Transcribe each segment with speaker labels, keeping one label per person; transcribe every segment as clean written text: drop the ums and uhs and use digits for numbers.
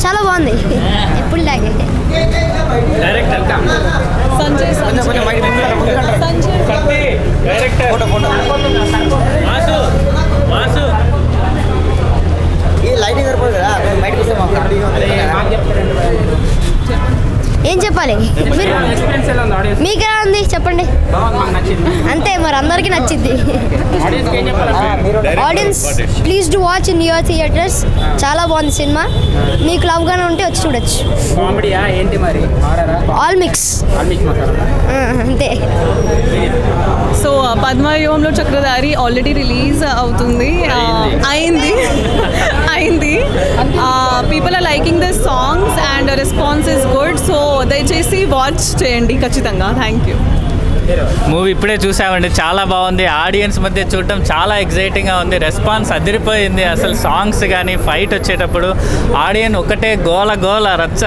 Speaker 1: చాలా బాగుంది. ఎప్పుడు లాగే. ఏం చెప్పాలి మీకు ఎలా ఉంది చెప్పండి. అంతే మరి అందరికీ నచ్చింది. Audience please do watch in your theatres. చాలా బాగుంది సినిమా. మీకు లవ్గానే ఉంటే వచ్చి చూడొచ్చు. ఆల్ మిక్స్ అంతే.
Speaker 2: So Padmavyuhamlo Chakradhari already release అవుతుంది. అయింది. People are liking the songs and response is good. So దయచేసి వాచ్ చేయండి ఖచ్చితంగా. Thank you.
Speaker 3: మూవీ ఇప్పుడే చూసామండి, చాలా బాగుంది. ఆడియన్స్ మధ్య చూడటం చాలా ఎగ్జైటింగ్గా ఉంది. రెస్పాన్స్ అదిరిపోయింది. అసలు సాంగ్స్ కానీ ఫైట్ వచ్చేటప్పుడు ఆడియన్స్ ఒకటే గోల రచ్చ.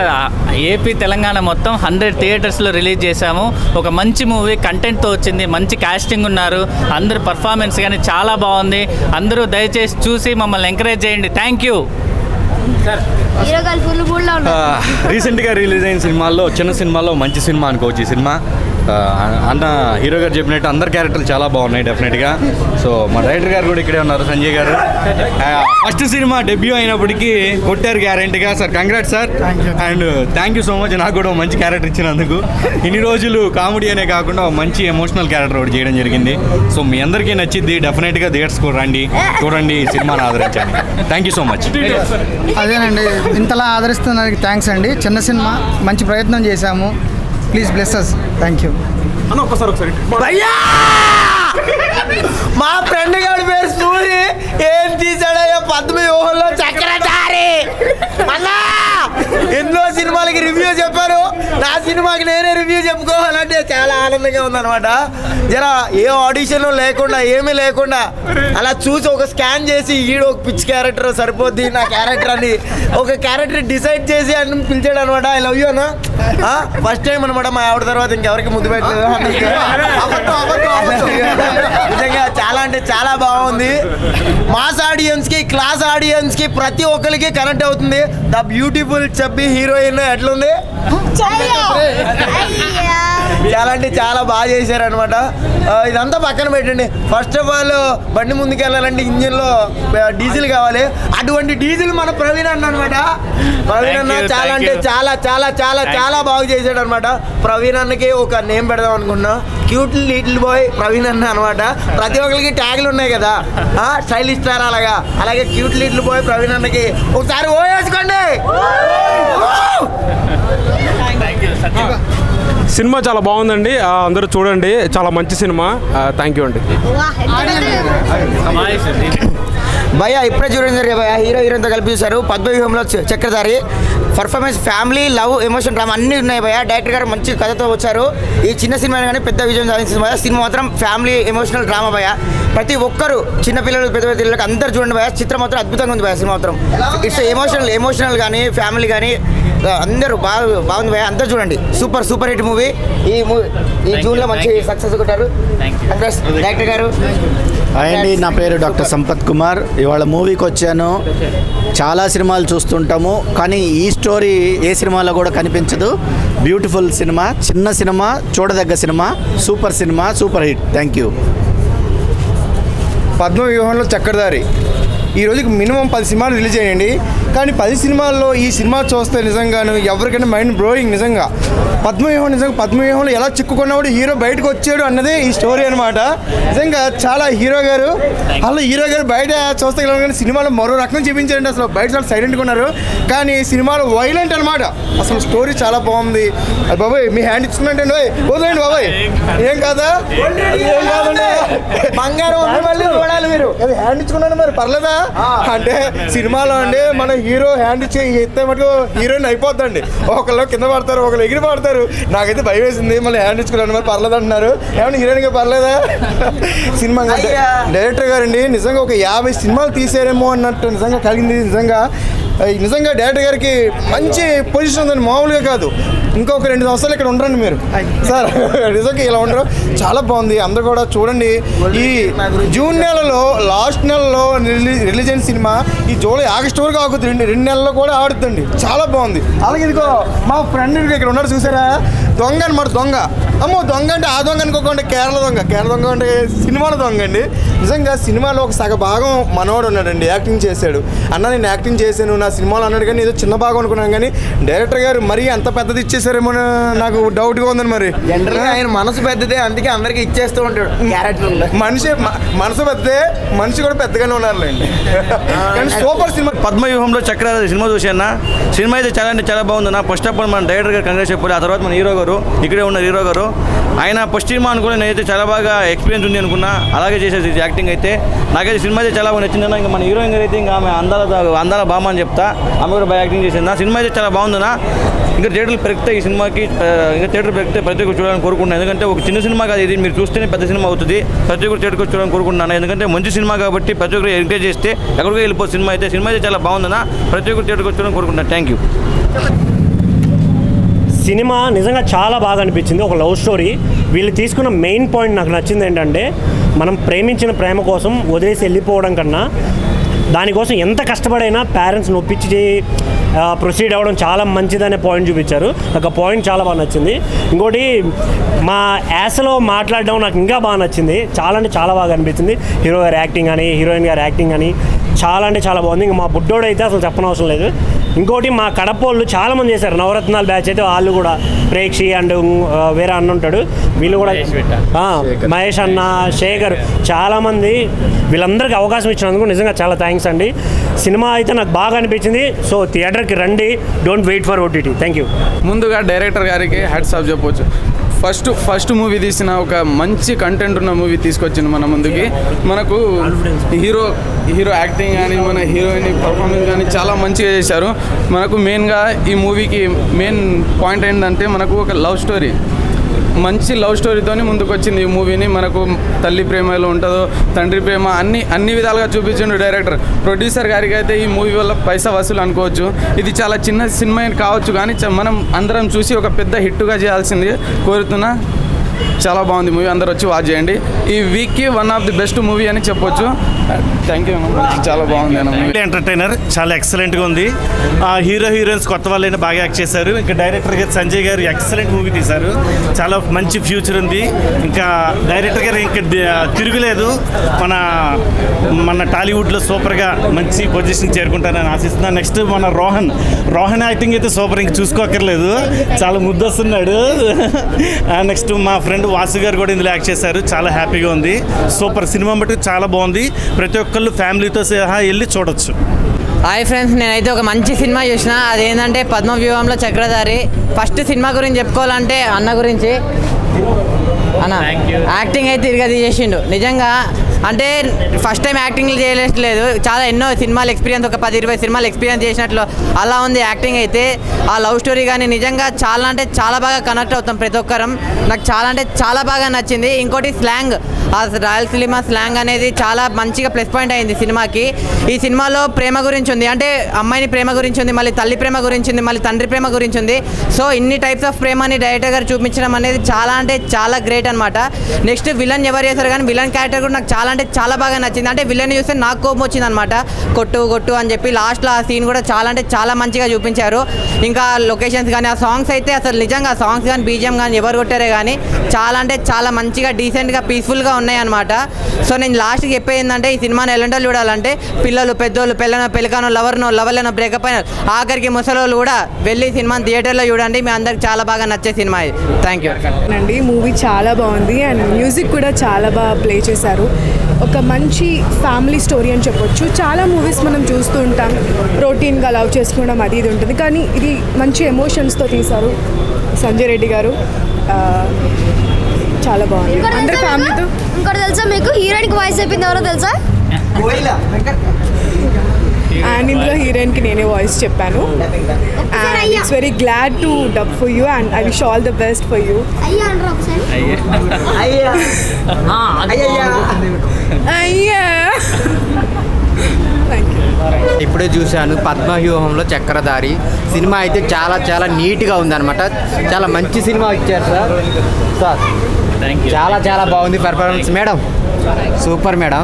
Speaker 3: ఏపీ తెలంగాణ మొత్తం 100 థియేటర్స్లో రిలీజ్ చేశాము. ఒక మంచి మూవీ కంటెంట్తో వచ్చింది. మంచి కాస్టింగ్ ఉన్నారు. అందరు పర్ఫార్మెన్స్ కానీ చాలా బాగుంది. అందరూ దయచేసి చూసి మమ్మల్ని ఎంకరేజ్ చేయండి. Thank you.
Speaker 4: రీసెంట్గా రిలీజ్ అయిన సినిమాల్లో చిన్న సినిమాలో మంచి సినిమా అనుకోవచ్చు ఈ సినిమా. అన్న హీరో గారు చెప్పినట్టు అందరి క్యారెక్టర్లు చాలా బాగున్నాయి డెఫినెట్గా. సో మా డైరెక్టర్ గారు కూడా ఇక్కడే ఉన్నారు, సంజయ్ గారు. ఫస్ట్ సినిమా డెబ్యూ అయినప్పటికీ కొట్టారు గ్యారెంటీగా. Sir congrats sir. And thank you so much నాకు కూడా మంచి క్యారెక్టర్ ఇచ్చినందుకు. ఇన్ని రోజులు కామెడీ అనే కాకుండా మంచి ఎమోషనల్ క్యారెక్టర్ ఒకటి చేయడం జరిగింది. సో మీ అందరికీ నచ్చింది. డెఫినెట్గా థియేటర్స్ కూడా రండి, చూడండి, సినిమాని ఆదరించండి. Thank you so much.
Speaker 5: అదేనండి, ఇంతలా ఆదరిస్తున్నందుకు థ్యాంక్స్ అండి. చిన్న సినిమా, మంచి ప్రయత్నం చేశాము. Please bless us. Thank you.
Speaker 6: భయ్యా మా ఫ్రెండ్ గారి పేరు సూరి. ఏం తీసాడయ్యా పద్మవ్యూహంలో చక్రధారి. మళ్ళా ఎన్నో సినిమాలకి రివ్యూ చెప్పారు. నా సినిమాకి నేనే రివ్యూ చెప్పుకోవాలంటే చాలా ఆనందంగా ఉందన్నమాట. జరా ఏ ఆడిషన్ లేకుండా ఏమీ లేకుండా అలా చూసి ఒక స్కాన్ చేసి ఈడు ఒక పిచ్ క్యారెక్టర్ సరిపోద్ది నా క్యారెక్టర్ అని ఒక క్యారెక్టర్ డిసైడ్ చేసి అని పిలిచాడు అనమాట. ఐ లవ్ యూ అన్న. ఫస్ట్ టైం అనమాట మా ఆవిడ తర్వాత ఇంకెవరికి ముద్దు పెట్టలేదు. నిజంగా చాలా అంటే చాలా బాగుంది. మాస్ ఆడియన్స్కి, క్లాస్ ఆడియన్స్కి ప్రతి ఒక్కరికి కనెక్ట్ అవుతుంది. ద బ్యూటిఫుల్ చెప్పి హీరోయిన్ ఎట్లుంది, చాలా అంటే చాలా బాగా చేశారనమాట. ఇదంతా పక్కన పెట్టండి. ఫస్ట్ ఆఫ్ ఆల్ బండి ముందుకు వెళ్ళాలంటే ఇంజిన్లో డీజిల్ కావాలి. అటువంటి డీజిల్ మన ప్రవీణ్ అన్న అనమాట. ప్రవీణ్ అన్న చాలా అంటే చాలా చాలా చాలా చాలా బాగా చేశాడు అనమాట. ప్రవీణ్ అన్నకి ఒక నేమ్ పెడదాం అనుకున్నా, క్యూట్ లిటిల్ బాయ్ ప్రవీణ్ అన్న అనమాట. ప్రతి ఒక్కరికి ట్యాగ్లు ఉన్నాయి కదా, స్టైలిష్ స్టార్ అలాగా. అలాగే క్యూట్ లిటిల్ బాయ్ ప్రవీణ్ అన్నకి ఒకసారి ఓ వేసుకోండి.
Speaker 7: సినిమా చాలా బాగుందండి, అందరూ చూడండి. చాలా మంచి సినిమా. థ్యాంక్ యూ అండి.
Speaker 6: భయ్యా ఇప్పుడే చూడండి భయ్యా, హీరో హీరోయిన్తో కలిపి చూశారు. Padmavyuhamlo Chakradhari performance, family, love, emotion, drama అన్నీ ఉన్నాయి భయ్యా. డైరెక్టర్ గారు మంచి కథతో వచ్చారు. ఈ చిన్న సినిమా కానీ పెద్ద విజయం సాధించింది భయ్యా. సినిమా మాత్రం ఫ్యామిలీ ఎమోషనల్ డ్రామా భయ్యా. ప్రతి ఒక్కరు చిన్నపిల్లలు పెద్ద పిల్లలకి అందరు చూడండి భయ్యా. చిత్రం మాత్రం అద్భుతంగా ఉంది భయ్యా. సినిమా మాత్రం ఇట్స్ ఎమోషనల్ కానీ ఫ్యామిలీ కానీ అందరూ బాగుంది భయ్యా. అందరు చూడండి. Super hit movie. ఈ జూన్లో మంచి సక్సెస్ కొట్టారు డైరెక్టర్ గారు.
Speaker 8: అండి, నా పేరు డాక్టర్ సంపత్ కుమార్. ఇవాళ మూవీకి వచ్చాను. చాలా సినిమాలు చూస్తుంటాము, కానీ ఈ స్టోరీ ఏ సినిమాలో కూడా కనిపించదు. బ్యూటిఫుల్ సినిమా, చిన్న సినిమా, చూడదగ్గ సినిమా, super hit. Thank you.
Speaker 5: Padmavyuhamlo Chakradhari ఈ రోజుకి మినిమం 10 సినిమాలు రిలీజ్ అయ్యండి. కానీ 10 సినిమాల్లో ఈ సినిమా చూస్తే నిజంగాను ఎవరికైనా మైండ్ బ్లోయింగ్. నిజంగా పద్మవ్యూహంలో ఎలా చిక్కుకున్నప్పుడు హీరో బయటకు వచ్చాడు అన్నదే ఈ స్టోరీ అనమాట. నిజంగా చాలా హీరో గారు బయట చూస్తే కానీ సినిమాలో మరో రకం చూపించారండి. అసలు బయట చాలా సైలెంట్గా ఉన్నారు, కానీ సినిమాలో వైలెంట్ అనమాట. అసలు స్టోరీ చాలా బాగుంది. బాబాయ్ మీ హ్యాండ్ ఇచ్చుకున్నట్టు వదిలేండి బాబాయ్. ఏం కాదండి, బంగారం మళ్ళీ చూడాలి మీరు. అది హ్యాండ్ ఇచ్చుకున్నాను మరి పర్లేదా అంటే సినిమాలో అండి మన హీరో హ్యాండ్ ఇచ్చి ఎత్తే మటుకు హీరోయిన్ అయిపోద్దండి. ఒకళ్ళు కింద పడతారు, ఒకళ్ళు ఎగిరి పడతారు. నాకైతే భయం వేసింది. మళ్ళీ హ్యాండ్ ఇచ్చుకున్నాను మరి పర్లేదు అంటున్నారు. ఏమన్నా హీరోయిన్గా పర్లేదా? సినిమా డైరెక్టర్ గారండి నిజంగా ఒక 50 సినిమాలు తీసారేమో అన్నట్టు నిజంగా కలిగింది. నిజంగా నిజంగా డైరెక్టర్ గారికి మంచి పొజిషన్ ఉందని మామూలుగా కాదు. ఇంకొక 2 సంవత్సరాలు ఇక్కడ ఉండరండి మీరు సార్, నిజంగా ఇలా ఉండరు. చాలా బాగుంది, అందరూ కూడా చూడండి. ఈ జూన్ నెలలో లాస్ట్ నెలలో రిలీజ్ అయిన సినిమా ఈ జూలై ఆగస్టు వరకు ఆగుతుంది, 2 నెలల్లో కూడా ఆడుతుంది. చాలా బాగుంది. అలాగే ఇదిగో మా ఫ్రెండ్ ఇక్కడ ఉన్నాడు చూసారా, దొంగ అనమాట. దొంగ అమ్మో, దొంగ అంటే ఆ దొంగ అనుకోకుండా కేరళ దొంగ అంటే సినిమాలో దొంగ అండి. నిజంగా సినిమాలో ఒక సగ భాగం మనోడు ఉన్నాడండి, యాక్టింగ్ చేశాడు. అన్న నేను యాక్టింగ్ చేశాను నా సినిమాలో అన్నాడు, కానీ ఏదో చిన్న భాగం అనుకున్నాను. కానీ డైరెక్టర్ గారు మరీ అంత పెద్దది ఇచ్చేసారేమో నాకు డౌట్గా ఉందని. మరి
Speaker 6: జనరల్గా ఆయన మనసు పెద్దదే, అందుకే అందరికీ ఇచ్చేస్తూ ఉంటాడు క్యారెక్టర్.
Speaker 5: మనసు పెద్దదే, మనిషి కూడా పెద్దగానే ఉన్నారులేండి. కానీ సూపర్ సినిమా.
Speaker 4: పద్మవ్యూహంలో చక్రధారి సినిమా చూసాను. సినిమా అయితే చాలా అంటే చాలా బాగుంది. నా ఫస్ట్ ఆఫ్ ఆల్ మన డైరెక్టర్ గారు కంగ్రెస్ చెప్పాలి. ఆ తర్వాత మన హీరో గారు ఇక్కడే ఉన్న హీరో గారు, ఆయన ఫస్ట్ సినిమా అనుకుని నేనైతే చాలా బాగా ఎక్స్పీరియన్స్ ఉంది అనుకున్నా. అలాగే చేసేది యాక్టింగ్ అయితే నాకైతే సినిమా అయితే చాలా బాగా నచ్చిందన్న. ఇంకా మన హీరోయిన్ గారు అయితే ఇంకా ఆమె అందాల బామ్మ అని చెప్తా, ఆమె కూడా బాగా యాక్టింగ్ చేసింది. నా సినిమా అయితే చాలా బాగుందన్నా. ఇంకా థియేటర్లు పెరిగితే ఈ సినిమాకి ఇంకా థియేటర్ పెరిగితే ప్రతి ఒక్కరు చూడాలని కోరుకుంటున్నాను. ఎందుకంటే ఒక చిన్న సినిమా కాదు ఇది, మీరు చూస్తేనే పెద్ద సినిమా అవుతుంది. ప్రతి ఒక్కరు థియేటర్కి చూడాలని కోరుకుంటున్నాను. ఎందుకంటే మంచి సినిమా కాబట్టి ప్రతి ఒక్కరు ఎంకరేజ్ చేస్తే ఎక్కడికో వెళ్ళిపోతుంది సినిమా అయితే. సినిమా అయితే చాలా బాగుందన్నా, ప్రతి ఒక్కరు థియేటర్కి చూడాలని కోరుకుంటున్నాను. Thank you.
Speaker 9: సినిమా నిజంగా చాలా బాగా అనిపించింది. ఒక లవ్ స్టోరీ. వీళ్ళు తీసుకున్న మెయిన్ పాయింట్ నాకు నచ్చింది ఏంటంటే, మనం ప్రేమించిన ప్రేమ కోసం వదిలేసి వెళ్ళిపోవడం కన్నా దానికోసం ఎంత కష్టపడైనా పేరెంట్స్ని ఒప్పించి ప్రొసీడ్ అవ్వడం చాలా మంచిదనే పాయింట్ చూపించారు. నాకు ఆ పాయింట్ చాలా బాగా నచ్చింది. ఇంకోటి మా యాసలో మాట్లాడడం నాకు ఇంకా బాగా నచ్చింది. చాలా అంటే చాలా బాగా అనిపించింది. హీరో గారి యాక్టింగ్ కానీ హీరోయిన్ గారి యాక్టింగ్ కానీ చాలా అంటే చాలా బాగుంది. ఇంకా మా బుడ్డోడు అయితే అసలు చెప్పనవసరం లేదు. ఇంకోటి మా కడపోళ్ళు చాలామంది చేశారు. నవరత్నాల బ్యాచ్ అయితే వాళ్ళు కూడా, ప్రేక్షి అండ్ వేరే అన్న ఉంటాడు, వీళ్ళు కూడా మహేష్ అన్న, శేఖర్, చాలామంది వీళ్ళందరికీ అవకాశం ఇచ్చినందుకు నిజంగా చాలా థ్యాంక్స్ అండి. సినిమా అయితే నాకు బాగా అనిపించింది. సో థియేటర్కి రండి, don't wait for OTT. Thank you.
Speaker 10: ముందుగా డైరెక్టర్ గారికి హ్యాట్స్ ఆఫ్ చెప్పవచ్చు. ఫస్ట్ మూవీ తీసిన ఒక మంచి కంటెంట్ ఉన్న మూవీ తీసుకొచ్చింది మన ముందుకి. మనకు హీరో యాక్టింగ్ కానీ మన హీరోయిన్ పర్ఫార్మెన్స్ కానీ చాలా మంచిగా చేశారు. మనకు మెయిన్గా ఈ మూవీకి మెయిన్ పాయింట్ ఏంటంటే, మనకు ఒక లవ్ స్టోరీ, మంచి లవ్ స్టోరీతోని ముందుకు వచ్చింది ఈ మూవీని. మనకు తల్లి ప్రేమ ఎలా ఉంటుందో, తండ్రి ప్రేమ అన్ని విధాలుగా చూపించిండు డైరెక్టర్. ప్రొడ్యూసర్ గారికి అయితే ఈ మూవీ వల్ల పైసా వసూలు అనుకోవచ్చు. ఇది చాలా చిన్న సినిమా కావచ్చు, కానీ మనం అందరం చూసి ఒక పెద్ద హిట్గా చేయాల్సింది కోరుతున్నా. చాలా బాగుంది మూవీ, అందరూ వచ్చి వాచ్ చేయండి. ఈ వీక్కి one of the best movie అని చెప్పొచ్చు. Thank you. చాలా బాగుంది అన్న మూవీ.
Speaker 11: ఎంటర్టైనర్ చాలా ఎక్సలెంట్గా ఉంది. హీరోయిన్స్ కొత్త వాళ్ళైనా బాగా యాక్ట్ చేశారు. ఇంకా డైరెక్టర్ గారు సంజయ్ గారు ఎక్సలెంట్ మూవీ తీశారు. చాలా మంచి ఫ్యూచర్ ఉంది. ఇంకా డైరెక్టర్ గారు ఇంకా తిరుగులేదు. మన టాలీవుడ్లో సూపర్గా మంచి పొజిషన్ చేరుకుంటారని ఆశిస్తున్నాను. నెక్స్ట్ మన రోహన్ యాక్టింగ్ అయితే సూపర్, ఇంక చూసుకోక్కర్లేదు, చాలా ముద్దొస్తున్నాడు. నెక్స్ట్ మా ఫ్రెండ్ వాసు గారు కూడా ఇందులో యాక్ట్ చేశారు. చాలా హ్యాపీగా ఉంది. సూపర్ సినిమా మటుకు చాలా బాగుంది. ప్రతి ఒక్కళ్ళు ఫ్యామిలీతో సహా వెళ్ళి చూడొచ్చు.
Speaker 12: హాయ్ ఫ్రెండ్స్, నేనైతే ఒక మంచి సినిమా చూసిన. అదేంటంటే పద్మవ్యూహంలో చక్రధారి. ఫస్ట్ సినిమా గురించి చెప్పుకోవాలంటే అన్న గురించి. అన్న యాక్టింగ్ అయితే తిరిగి చేసిండు నిజంగా. అంటే ఫస్ట్ టైం యాక్టింగ్ చేయలేదు, చాలా ఎన్నో సినిమాలు ఎక్స్పీరియన్స్, ఒక 10-20 సినిమాలు ఎక్స్పీరియన్స్ చేసినట్లు అలా ఉంది యాక్టింగ్ అయితే. ఆ లవ్ స్టోరీ కానీ నిజంగా చాలా అంటే చాలా బాగా కనెక్ట్ అవుతాం ప్రతి ఒక్కరం. నాకు చాలా అంటే చాలా బాగా నచ్చింది. ఇంకోటి స్లాంగ్, ఆ రాయలసీమ స్లాంగ్ అనేది చాలా మంచిగా ప్లస్ పాయింట్ అయింది సినిమాకి. ఈ సినిమాలో ప్రేమ గురించి ఉంది, అంటే అమ్మాయిని ప్రేమ గురించి ఉంది, మళ్ళీ తల్లి ప్రేమ గురించి ఉంది, మళ్ళీ తండ్రి ప్రేమ గురించి ఉంది. సో ఇన్ని టైప్స్ ఆఫ్ ప్రేమని డైరెక్టర్ గారు చూపించడం అనేది చాలా అంటే చాలా గ్రేట్ అనమాట. నెక్స్ట్ విలన్ ఎవరు చేశారు, కానీ విలన్ క్యారెక్టర్ కూడా నాకు చాలా అంటే చాలా బాగా నచ్చింది. అంటే విలన్ చూస్తే నాకు కోపం వచ్చింది అనమాట, కొట్టు అని చెప్పి. లాస్ట్లో ఆ సీన్ కూడా చాలా అంటే చాలా మంచిగా చూపించారు. ఇంకా లొకేషన్స్ కానీ, ఆ సాంగ్స్ అయితే అసలు నిజంగా సాంగ్స్ కానీ బీజిఎం కానీ ఎవరు కొట్టారే కానీ చాలా అంటే చాలా మంచిగా డీసెంట్గా పీస్ఫుల్గా ఉన్నాయి అనమాట. సో నేను లాస్ట్కి చెప్పేది ఏంటంటే, ఈ సినిమాని ఎలాంటి చూడాలంటే పిల్లలు, పెద్దోళ్ళు, పెళ్ళకనో, లవర్లనో, బ్రేకప్ అయిన ఆఖరికి ముసలోళ్ళు కూడా వెళ్ళి సినిమాని థియేటర్లో చూడండి. మీ అందరికి చాలా బాగా నచ్చే సినిమా ఇది. థ్యాంక్ యూ
Speaker 13: అండి. మూవీ చాలా బాగుంది అండ్ మ్యూజిక్ కూడా చాలా బాగా ప్లే చేశారు. ఒక మంచి ఫ్యామిలీ స్టోరీ అని చెప్పొచ్చు. చాలా మూవీస్ మనం చూస్తూ ఉంటాం, రొటీన్గా లవ్ చేసుకోవడం అది ఇది ఉంటుంది, కానీ ఇది మంచి ఎమోషన్స్తో తీశారు సంజయ్ రెడ్డి గారు. చాలా బాగుంది అందరి ఫ్యామిలీతో.
Speaker 1: ఇంకోటి తెలుసా మీకు, హీరోయిన్కి వాయిస్ అయిపోయింది ఎవరో తెలుసా?
Speaker 13: అండ్ ఇందులో హీరోయిన్కి నేనే వాయిస్ చెప్పాను. And it's very glad to dub for you and I wish all the best for you.
Speaker 6: అయ్యా
Speaker 13: థ్యాంక్ యూ.
Speaker 14: ఇప్పుడే చూశాను పద్మవ్యూహంలో చక్రధారి సినిమా అయితే చాలా చాలా నీట్గా ఉందన్నమాట. చాలా మంచి సినిమా ఇచ్చారు సార్ చాలా చాలా బాగుంది performance. Madam super madam.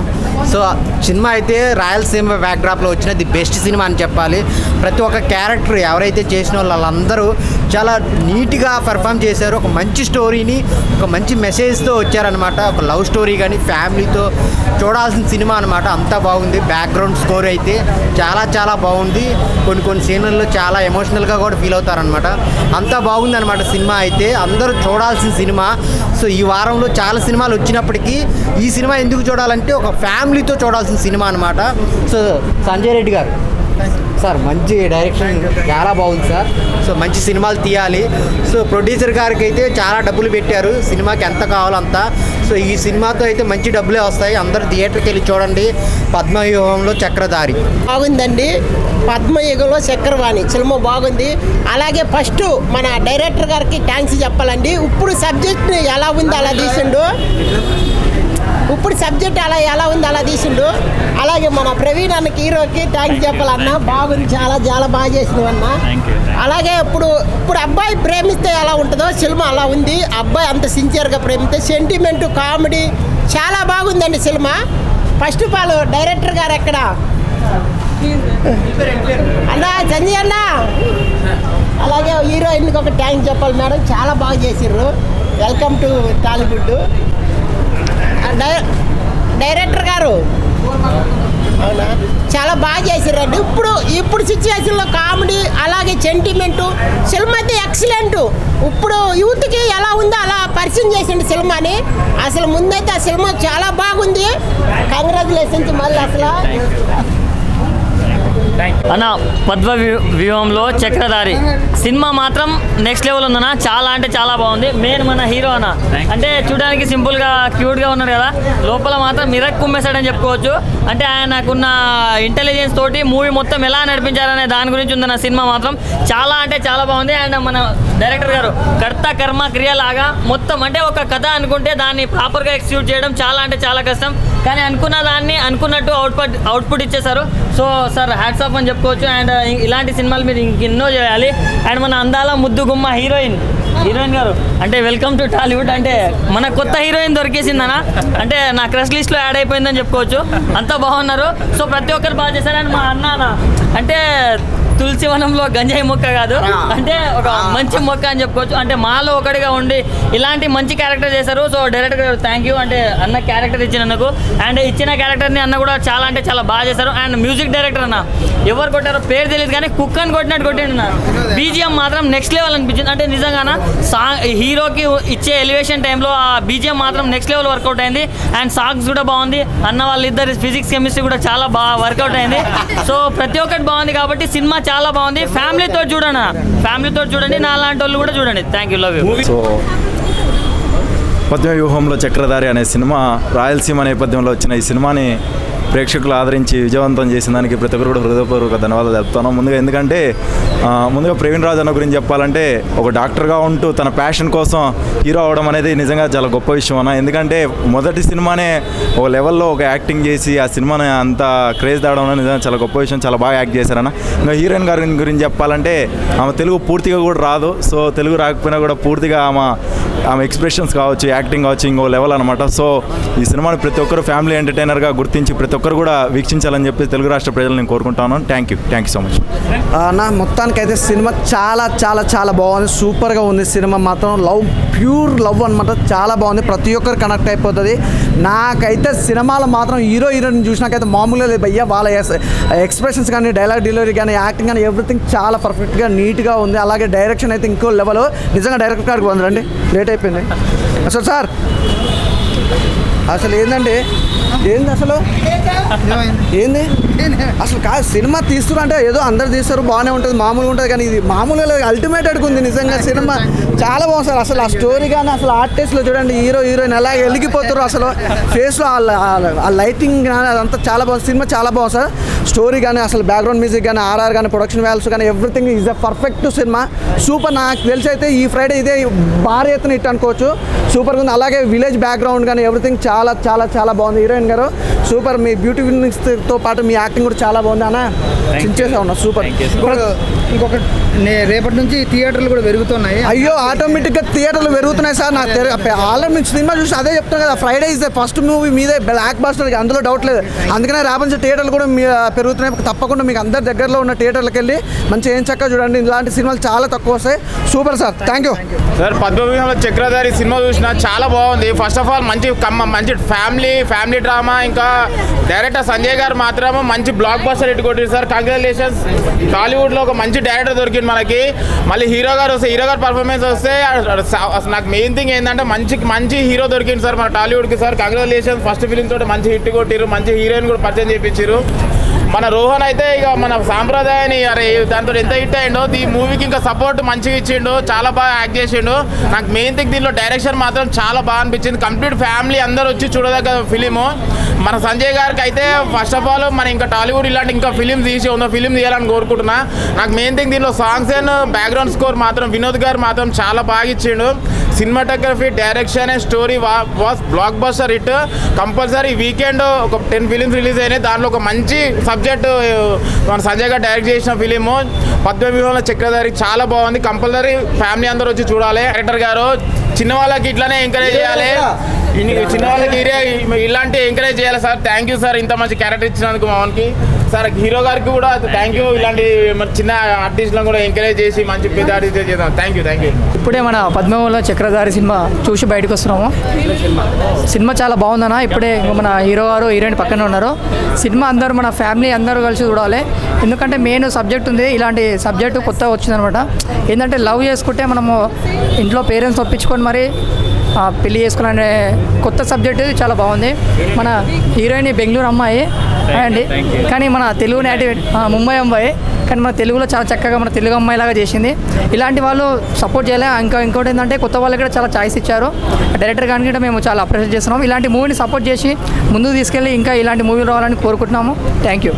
Speaker 14: So cinema అయితే రాయలసీమ బ్యాక్డ్రాప్లో వచ్చిన ది బెస్ట్ సినిమా అని చెప్పాలి. ప్రతి ఒక్క క్యారెక్టర్ ఎవరైతే చేసిన వాళ్ళందరూ చాలా నీట్గా పెర్ఫామ్ చేశారు. ఒక మంచి స్టోరీని ఒక మంచి మెసేజ్తో వచ్చారనమాట. ఒక లవ్ స్టోరీ కానీ ఫ్యామిలీతో చూడాల్సిన సినిమా అనమాట. అంతా బాగుంది. బ్యాక్గ్రౌండ్ స్కోర్ అయితే చాలా చాలా బాగుంది. కొన్ని సీన్లలో చాలా ఎమోషనల్గా కూడా ఫీల్ అవుతారనమాట. అంతా బాగుంది అనమాట సినిమా అయితే. అందరూ చూడాల్సిన సినిమా. సో ఈ వారంలో చాలా సినిమాలు వచ్చినప్పటికీ ఈ సినిమా ఎందుకు చూడాలంటే ఒక ఫ్యామిలీతో చూడాల్సిన సినిమా అనమాట. సో సంజయ్ రెడ్డి గారు సార్ మంచి డైరెక్షన్ చాలా బాగుంది సార్. సో మంచి సినిమాలు తీయాలి. సో ప్రొడ్యూసర్ గారికి అయితే చాలా డబ్బులు పెట్టారు సినిమాకి ఎంత కావాలో అంత. సో ఈ సినిమాతో అయితే మంచి డబ్బులే వస్తాయి. అందరూ థియేటర్కి వెళ్ళి చూడండి. పద్మవ్యూహంలో చక్రధారి
Speaker 15: బాగుందండి. పద్మయుగంలో చక్రవాణి సినిమా బాగుంది. అలాగే ఫస్ట్ మన డైరెక్టర్ గారికి థ్యాంక్స్ చెప్పాలండి. ఇప్పుడు సబ్జెక్ట్ని ఎలా ఉంది అలా తీసిండు. ఇప్పుడు సబ్జెక్ట్ ఎలా ఉంది అలా తీసిండు. అలాగే మన ప్రవీణ్ అన్నకి హీరోకి థ్యాంక్స్ చెప్పాలన్న. బాగుంది. చాలా చాలా బాగా చేసినవి అన్న. అలాగే ఇప్పుడు అబ్బాయి ప్రేమిస్తే ఎలా ఉంటుందో సినిమా అలా ఉంది. అబ్బాయి అంత సిన్సియర్గా ప్రేమిస్తే సెంటిమెంట్ కామెడీ చాలా బాగుందండి cinema. First of all director గారు ఎక్కడ అన్నా సంజయ్ అన్న. అలాగే హీరోయిన్కి ఒక థ్యాంక్స్ చెప్పాలి మేడం. చాలా బాగా చేసిర్రు. Welcome to Tollywood. డైరెక్టర్ గారు అవునా చాలా బాగా చేసిర్రండి. ఇప్పుడు సిచ్యువేషన్లో కామెడీ అలాగే సెంటిమెంటు సినిమా అయితే ఎక్సలెంట్. ఇప్పుడు యూత్కి ఎలా ఉందో అలా పరిచయం చేసిండు సినిమాని. అసలు ముందైతే ఆ సినిమా చాలా బాగుంది. కంగ్రాచులేషన్స్ మళ్ళీ అసలు
Speaker 16: అన్న పద్మవ్యూహంలో చక్రధారి సినిమా మాత్రం నెక్స్ట్ లెవెల్ ఉందన్న. చాలా అంటే చాలా బాగుంది. మెయిన్ మన హీరో అన్న అంటే చూడడానికి సింపుల్గా క్యూట్గా ఉన్నాడు కదా, లోపల మాత్రం మిరక్ కుమ్మేశాడని చెప్పుకోవచ్చు. అంటే ఆయనకున్న ఇంటెలిజెన్స్ తోటి మూవీ మొత్తం ఎలా నడిపించారనే దాని గురించి ఉందన్న సినిమా మాత్రం చాలా అంటే చాలా బాగుంది. అండ్ మన డైరెక్టర్ గారు కర్త కర్మ క్రియలాగా మొత్తం అంటే ఒక కథ అనుకుంటే దాన్ని ప్రాపర్గా ఎగ్జిక్యూట్ చేయడం చాలా అంటే చాలా కష్టం. కానీ అనుకున్న దాన్ని అనుకున్నట్టు అవుట్పుట్ ఇచ్చేశారు. సో సార్ హ్యాట్స్ ఆఫ్ అని చెప్పుకోవచ్చు. అండ్ ఇలాంటి సినిమాలు మీరు ఇంకెన్నో చేయాలి. అండ్ మన అందాల ముద్దు గుమ్మ హీరోయిన్ గారు అంటే వెల్కమ్ టు టాలీవుడ్. అంటే మన కొత్త హీరోయిన్ దొరికేసిందనా అంటే నా క్రష్ లిస్ట్లో యాడ్ అయిపోయిందని చెప్పుకోవచ్చు. అంతా బాగున్నారు. సో ప్రతి ఒక్కరు బాగా చేశారని మా అన్న అంటే తులసి వనంలో గంజాయి మొక్క కాదు అంటే ఒక మంచి మొక్క అని చెప్పుకోవచ్చు. అంటే మాలో ఒకటిగా ఉండి ఇలాంటి మంచి క్యారెక్టర్ చేశారు. సో డైరెక్టర్ గారు థ్యాంక్ యూ అంటే అన్న క్యారెక్టర్ ఇచ్చినందుకు. అండ్ ఇచ్చిన క్యారెక్టర్ని అన్న కూడా చాలా అంటే చాలా బాగా చేశారు. అండ్ మ్యూజిక్ డైరెక్టర్ అన్న ఎవరు కొట్టారో పేరు తెలియదు కానీ కుక్ అని కొట్టినట్టు కొట్టిండు అన్న. బీజిఎం మాత్రం నెక్స్ట్ లెవెల్ అనిపించింది. అంటే నిజంగా సాంగ్ హీరోకి ఇచ్చే ఎలివేషన్ టైంలో ఆ బీజిఎం మాత్రం నెక్స్ట్ లెవెల్ వర్కౌట్ అయింది. అండ్ సాంగ్స్ కూడా బాగుంది. అన్న వాళ్ళిద్దరు ఫిజిక్స్ కెమిస్ట్రీ కూడా చాలా బాగా వర్కౌట్ అయింది. సో ప్రతి ఒక్కటి బాగుంది కాబట్టి సినిమా చాలా బాగుంది. ఫ్యామిలీతో చూడండి నా లాంటి వాళ్ళు కూడా చూడండి. Thank you, love you.
Speaker 17: So Padmavyuhamlo Chakradhari అనే సినిమా రాయలసీమ నేపథ్యంలో వచ్చిన ఈ సినిమాని ప్రేక్షకులు ఆదరించి విజయవంతం చేసిన దానికి ప్రతి ఒక్కరు కూడా హృదయపూర్వక ధన్యవాదాలు చెప్తాను. ముందుగా ముందుగా ప్రవీణ్ రాజ్ అన్న గురించి చెప్పాలంటే ఒక డాక్టర్గా ఉంటూ తన ప్యాషన్ కోసం హీరో అవడం అనేది నిజంగా చాలా గొప్ప విషయం అన్న. ఎందుకంటే మొదటి సినిమానే ఒక లెవెల్లో ఒక యాక్టింగ్ చేసి ఆ సినిమాని అంత క్రేజ్ తేవడం అనేది నిజంగా చాలా గొప్ప విషయం. చాలా బాగా యాక్ట్ చేశారన్న. ఇంకా హీరోయిన్ గారి గురించి చెప్పాలంటే ఆమె తెలుగు పూర్తిగా కూడా రాదు. సో తెలుగు రాకపోయినా కూడా పూర్తిగా ఆమె ఎక్స్ప్రెషన్స్ కావచ్చు, యాక్టింగ్ కావచ్చు, ఇంకో లెవెల్ అనమాట. సో ఈ సినిమాని ప్రతి ఒక్కరు ఫ్యామిలీ ఎంటర్టైనర్గా గుర్తించి ప్రతి ఒక్కరు కూడా వీక్షించాలని చెప్పి తెలుగు రాష్ట్ర ప్రజలు నేను కోరుకుంటాను. Thank you so much.
Speaker 18: నా మొత్తానికైతే సినిమా చాలా చాలా చాలా బాగుంది. సూపర్గా ఉంది సినిమా మాత్రం. ప్యూర్ లవ్ అనమాట. చాలా బాగుంది. ప్రతి ఒక్కరు కనెక్ట్ అయిపోతుంది. నాకైతే సినిమాలో మాత్రం హీరోయిన్ చూసినాకైతే మామూలుగా లేదు భయ్యా. వాళ్ళ ఎక్స్ప్రెషన్స్ కానీ డైలాగ్ డెలివరీ కానీ యాక్టింగ్ కానీ ఎవ్రీథింగ్ చాలా పర్ఫెక్ట్గా నీట్గా ఉంది. అలాగే డైరెక్షన్ అయితే ఇంకో లెవెల్. నిజంగా డైరెక్టర్ గారికి వందరండి. లేట్ అయిపోయింది అసలు సార్. అసలు ఏంది అసలు కాదు సినిమా తీస్తున్నా ఏదో అందరు తీస్తారు బాగానే ఉంటుంది, మామూలుగా ఉంటుంది. కానీ ఇది మామూలుగా అల్టిమేటెడ్గా ఉంది నిజంగా. సినిమా చాలా బాగుంది సార్. అసలు ఆ స్టోరీ కానీ అసలు ఆర్టిస్ట్లో చూడండి హీరోయిన్ ఎలా వెలిగిపోతారు అసలు ఫేస్లో ఆ లైటింగ్ కానీ అదంతా చాలా బాగుంది. సినిమా చాలా బాగుంది సార్. స్టోరీ కానీ అసలు బ్యాక్గ్రౌండ్ మ్యూజిక్ కానీ ఆర్ఆర్ కానీ ప్రొడక్షన్ వాల్యూస్ కానీ everything is a perfect cinema. Super. నాకు తెలిసి అయితే ఈ ఫ్రైడే ఇదే భారీ ఎత్తున హిట్ అనుకోవచ్చు. సూపర్గా ఉంది. అలాగే విలేజ్ బ్యాక్గ్రౌండ్ కానీ ఎవ్రీథింగ్ చాలా చాలా చాలా బాగుంది. హీరోయిన్ గారు సూపర్. మీ బ్యూటిఫుల్నెస్తో పాటు మీ యాక్టింగ్ కూడా చాలా బాగుంది అన్న. చించేసా ఉన్నా. సూపర్.
Speaker 19: ఇంకొక రేపటి నుంచి థియేటర్లు కూడా పెరుగుతున్నాయి.
Speaker 18: అయ్యో ఆటోమేటిక్గా థియేటర్లు పెరుగుతున్నాయి సార్. నాకు ఆల్రెడీ నుంచి సినిమా చూసి అదే చెప్తాను కదా, Friday is the first movie మీదే బ్లాక్ బాస్టర్, అందులో డౌట్ లేదు. అందుకనే రేపటి నుంచి థియేటర్లు కూడా పెరుగుతున్నాయి. తప్పకుండా మీకు అందరి దగ్గరలో ఉన్న థియేటర్లకు వెళ్ళి మంచి ఏం చక్కగా చూడండి. ఇలాంటి సినిమాలు చాలా తక్కువ వస్తాయి. Super sir. Thank you
Speaker 20: sir. Padmavyuhamlo Chakradhari సినిమా చూసిన చాలా బాగుంది. ఫస్ట్ ఆఫ్ ఆల్ మంచి ఫ్యామిలీ డ్రామా. ఇంకా డైరెక్టర్ సంజయ్ గారు మాత్రం మంచి బ్లాక్ బస్టర్ హిట్ కొట్టారు సార్. కంగ్రాచులేషన్స్. టాలీవుడ్లో ఒక మంచి డైరెక్టర్ దొరికింది మనకి. మళ్ళీ హీరో గారు పర్ఫార్మెన్స్ వస్తే నాకు మెయిన్ థింగ్ ఏంటంటే మంచి హీరో దొరికింది సార్ మన టాలీవుడ్కి సార్. కంగ్రాచులేషన్స్. ఫస్ట్ ఫిలిం తోటి మంచి హిట్ కొట్టిరు. మంచి హీరోయిన్ కూడా పరిచయం చేయించారు. మన రోహన్ అయితే ఇక మన సాంప్రదాయాన్ని దాంతో ఎంత హిట్ అయ్యిండో, ఈ మూవీకి ఇంకా సపోర్ట్ మంచిగా ఇచ్చిండు. చాలా బాగా యాక్ట్ చేసిండు. నాకు మెయిన్ థింగ్ దీనిలో డైరెక్షన్ మాత్రం చాలా బాగా అనిపించింది. కంప్లీట్ ఫ్యామిలీ అందరూ వచ్చి చూడదగ్గ ఫిలిము. మన సంజయ్ గారికి అయితే ఫస్ట్ ఆఫ్ ఆల్ మన ఇంకా టాలీవుడ్ ఇలాంటి ఇంకా ఫిలిం తీయాలని కోరుకుంటున్నా. నాకు మెయిన్ థింగ్ దీనిలో సాంగ్స్ అండ్ బ్యాక్గ్రౌండ్ స్కోర్ మాత్రం వినోద్ గారు మాత్రం చాలా బాగా ఇచ్చిండు. Cinematography, direction and story was block buster hit. Compulsory weekend ఒక 10 ఫిలిమ్స్ రిలీజ్ అయినాయి. దాంట్లో ఒక మంచి సబ్జెక్ట్ మన సంజయ్ గారు డైరెక్ట్ చేసిన ఫిలిము పద్మవ్యూహంలో చక్రధారి చాలా బాగుంది. కంపల్సరీ ఫ్యామిలీ అందరూ వచ్చి చూడాలి. డైరెక్టర్ గారు చిన్న వాళ్ళకి ఇట్లానే ఎంకరేజ్ చేయాలి. చిన్న వాళ్ళకి ఇలాంటి ఎంకరేజ్ చేయాలి సార్. థ్యాంక్ యూ సార్ ఇంత మంచి క్యారెక్టర్ ఇచ్చినందుకు మామూలుకి సార్. హీరో గారికి కూడా థ్యాంక్ యూ. ఇలాంటి చిన్న ఆర్టిస్టులను కూడా ఎంకరేజ్ చేసి మంచి పెద్ద ఆర్టిస్ట్ చేద్దాం. Thank you.
Speaker 21: ఇప్పుడే మన పద్మవ్యూహంలో చక్రధారి సినిమా చూసి బయటకు వస్తున్నాము. సినిమా చాలా బాగుందన్న. ఇప్పుడే మన హీరో గారు హీరోయిన్ పక్కన ఉన్నారు. సినిమా అందరూ మన ఫ్యామిలీ అందరూ కలిసి చూడాలి. ఎందుకంటే మెయిన్ సబ్జెక్ట్ ఉంది. ఇలాంటి సబ్జెక్టు కొత్తగా వచ్చిందనమాట. ఏంటంటే లవ్ చేసుకుంటే మనము ఇంట్లో పేరెంట్స్ ఒప్పించుకొని మరి పెళ్లి చేసుకోవాలనే కొత్త సబ్జెక్ట్ ఇది. చాలా బాగుంది. మన హీరోయిన్ బెంగళూరు అమ్మాయి అండి, కానీ మన తెలుగు నేటివ్ ముంబై అమ్మాయి, కానీ మన తెలుగులో చాలా చక్కగా మన తెలుగు అమ్మాయిలాగా చేసింది. ఇలాంటి వాళ్ళు సపోర్ట్ చేయాలి. ఇంకోటి ఏంటంటే కొత్త వాళ్ళకి కూడా చాలా ఛాయిస్ ఇచ్చారు. డైరెక్టర్ గారికి కూడా మేము చాలా అప్రిషియేట్ చేస్తున్నాము. ఇలాంటి మూవీని సపోర్ట్ చేసి ముందుకు తీసుకెళ్ళి ఇంకా ఇలాంటి మూవీలు రావాలని కోరుకుంటున్నాము. Thank you.